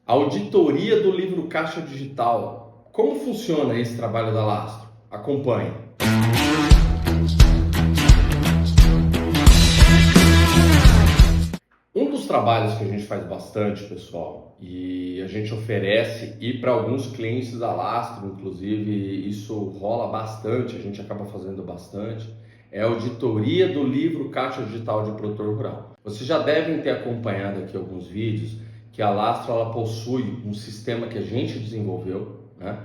Auditoria do livro Caixa Digital. Como funciona esse trabalho da Lastro? Acompanhe. Um dos trabalhos que a gente faz bastante, pessoal, e a gente oferece, e para alguns clientes da Lastro, inclusive, isso rola bastante, a gente acaba fazendo bastante, é a auditoria do livro Caixa Digital de Produtor Rural. Vocês já devem ter acompanhado aqui alguns vídeos que a Lastro ela possui um sistema que a gente desenvolveu, né,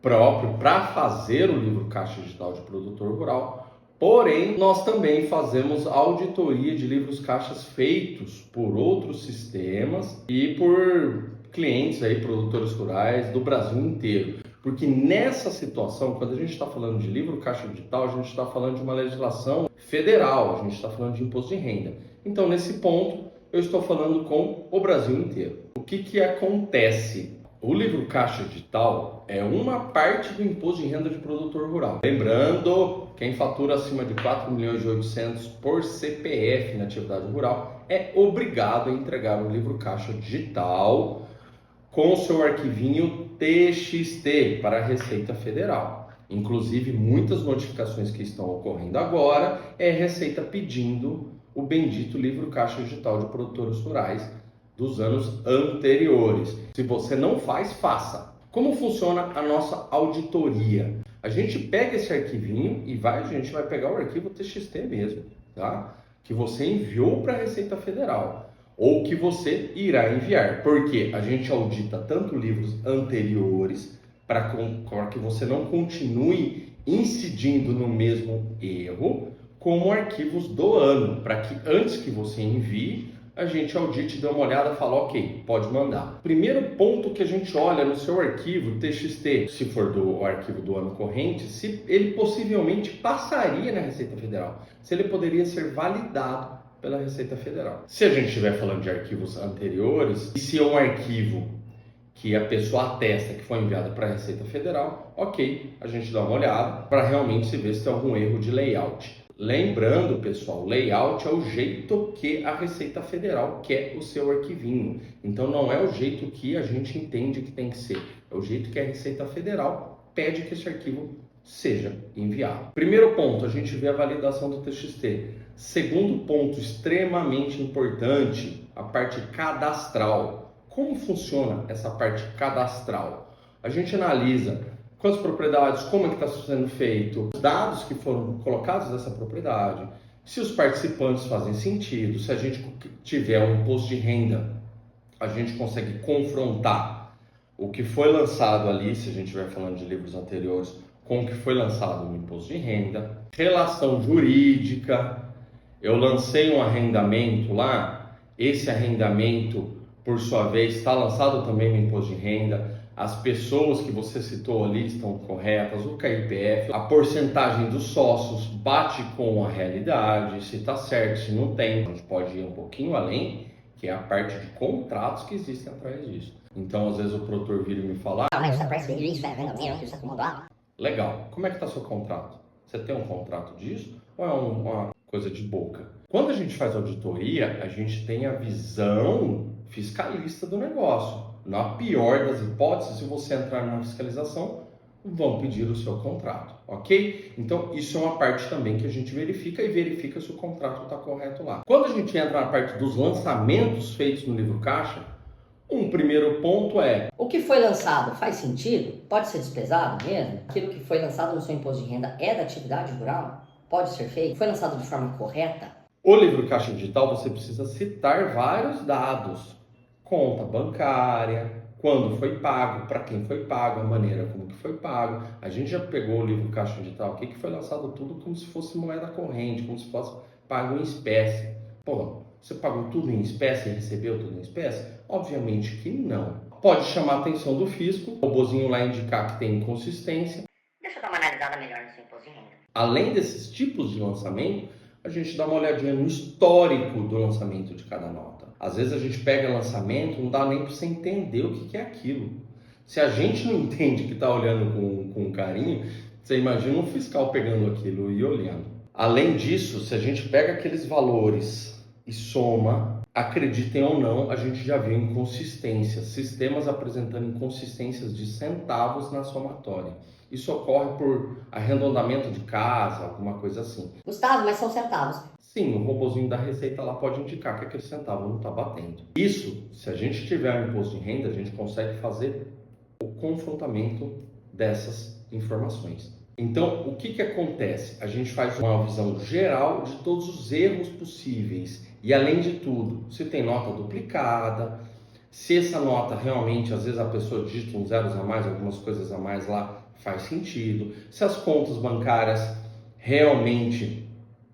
próprio para fazer o livro Caixa Digital de Produtor Rural. Porém, nós também fazemos auditoria de livros caixas feitos por outros sistemas e por clientes aí, produtores rurais do Brasil inteiro. Porque nessa situação, quando a gente está falando de livro caixa digital, a gente está falando de uma legislação federal, a gente está falando de imposto de renda. Então, nesse ponto, eu estou falando com o Brasil inteiro. O que acontece? O livro caixa digital é uma parte do imposto de renda de produtor rural. Lembrando, quem fatura acima de 4.800.000 por CPF na atividade rural é obrigado a entregar o livro caixa digital com o seu arquivinho TXT para a Receita Federal. Inclusive, muitas notificações que estão ocorrendo agora é Receita pedindo o bendito livro caixa digital de produtores rurais dos anos anteriores. Se você não faz, faça. Como funciona a nossa auditoria? A gente pega esse arquivinho e a gente vai pegar o arquivo TXT mesmo, tá? Que você enviou para a Receita Federal ou que você irá enviar, porque a gente audita tanto livros anteriores para que você não continue incidindo no mesmo erro, como arquivos do ano, para que antes que você envie, a gente audite, dê uma olhada e fala, ok, pode mandar. Primeiro ponto que a gente olha no seu arquivo TXT, se for do arquivo do ano corrente, se ele possivelmente passaria na Receita Federal, se ele poderia ser validado pela Receita Federal. Se a gente estiver falando de arquivos anteriores, e se é um arquivo que a pessoa atesta que foi enviado para a Receita Federal, ok, a gente dá uma olhada para realmente se ver se tem algum erro de layout. Lembrando, pessoal, layout é o jeito que a Receita Federal quer o seu arquivinho. Então não é o jeito que a gente entende que tem que ser. É o jeito que a Receita Federal pede que esse arquivo seja enviado. Primeiro ponto, a gente vê a validação do TXT. Segundo ponto, extremamente importante, a parte cadastral. Como funciona essa parte cadastral? A gente analisa quantas propriedades, como é que está sendo feito, os dados que foram colocados nessa propriedade, se os participantes fazem sentido, se a gente tiver um imposto de renda, a gente consegue confrontar o que foi lançado ali, se a gente estiver falando de livros anteriores, com o que foi lançado no imposto de renda, relação jurídica, eu lancei um arrendamento lá, esse arrendamento, por sua vez, está lançado também no imposto de renda, as pessoas que você citou ali estão corretas, o KIPF, a porcentagem dos sócios bate com a realidade, se está certo, se não tem. A gente pode ir um pouquinho além, que é a parte de contratos que existem atrás disso. Então, às vezes o produtor vira e me fala, legal, como é que está seu contrato? Você tem um contrato disso ou é uma coisa de boca? Quando a gente faz auditoria, a gente tem a visão fiscalista do negócio. Na pior das hipóteses, se você entrar na fiscalização, vão pedir o seu contrato, ok? Então, isso é uma parte também que a gente verifica e verifica se o contrato está correto lá. Quando a gente entra na parte dos lançamentos feitos no livro caixa, um primeiro ponto é... O que foi lançado faz sentido? Pode ser desprezado mesmo? Aquilo que foi lançado no seu imposto de renda é da atividade rural? Pode ser feito? Foi lançado de forma correta? O livro caixa digital, você precisa citar vários dados. Conta bancária, quando foi pago, para quem foi pago, a maneira como que foi pago. A gente já pegou o livro caixa digital aqui que foi lançado tudo como se fosse moeda corrente, como se fosse pago em espécie. Pô, você pagou tudo em espécie e recebeu tudo em espécie? Obviamente que não. Pode chamar a atenção do fisco, o robozinho lá indicar que tem inconsistência. Deixa eu dar uma analisada melhor no seu imposto de renda. Além desses tipos de lançamento, a gente dá uma olhadinha no histórico do lançamento de cada nota. Às vezes a gente pega lançamento, não dá nem para você entender o que é aquilo. Se a gente não entende que está olhando com carinho, você imagina um fiscal pegando aquilo e olhando. Além disso, se a gente pega aqueles valores e soma Acreditem ou não, a gente já viu inconsistências, sistemas apresentando inconsistências de centavos na somatória. Isso ocorre por arredondamento de casa, alguma coisa assim. Gustavo, mas são centavos. Sim, o robozinho da Receita lá pode indicar que aquele centavo não está batendo. Isso, se a gente tiver um imposto de renda, a gente consegue fazer o confrontamento dessas informações. Então, o que acontece? A gente faz uma visão geral de todos os erros possíveis e, além de tudo, se tem nota duplicada, se essa nota realmente, às vezes a pessoa digita uns zeros a mais, algumas coisas a mais lá, faz sentido, se as contas bancárias realmente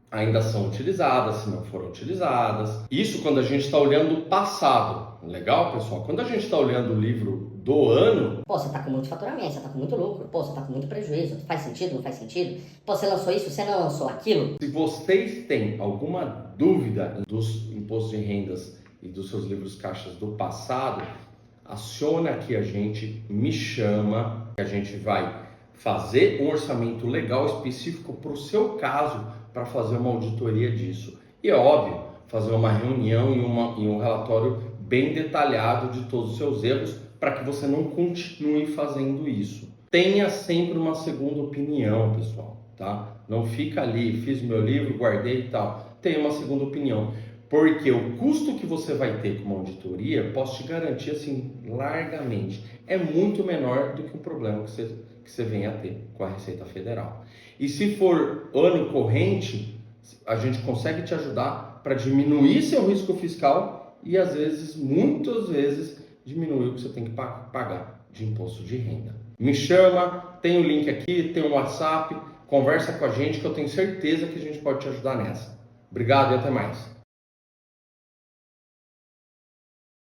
ainda são utilizadas, se não foram utilizadas. Isso quando a gente está olhando o passado. Legal, pessoal? Quando a gente está olhando o livro do ano... Pô, você tá com muito faturamento, você tá com muito lucro, pô, você tá com muito prejuízo. Faz sentido, não faz sentido? Pô, você lançou isso, você não lançou aquilo? Se vocês têm alguma dúvida dos impostos de rendas e dos seus livros caixas do passado, aciona aqui a gente, me chama, que a gente vai fazer um orçamento legal específico para o seu caso, para fazer uma auditoria disso. E é óbvio, fazer uma reunião e um relatório bem detalhado de todos os seus erros, para que você não continue fazendo isso. Tenha sempre uma segunda opinião, pessoal, tá? Não fica ali, fiz meu livro, guardei e tal. Tenha uma segunda opinião. Porque o custo que você vai ter com uma auditoria, posso te garantir assim, largamente, é muito menor do que o problema que você venha a ter com a Receita Federal. E se for ano corrente, a gente consegue te ajudar para diminuir seu risco fiscal e às vezes, muitas vezes, diminuir o que você tem que pagar de imposto de renda. Me chama, tem o link aqui, tem o WhatsApp, conversa com a gente que eu tenho certeza que a gente pode te ajudar nessa. Obrigado e até mais.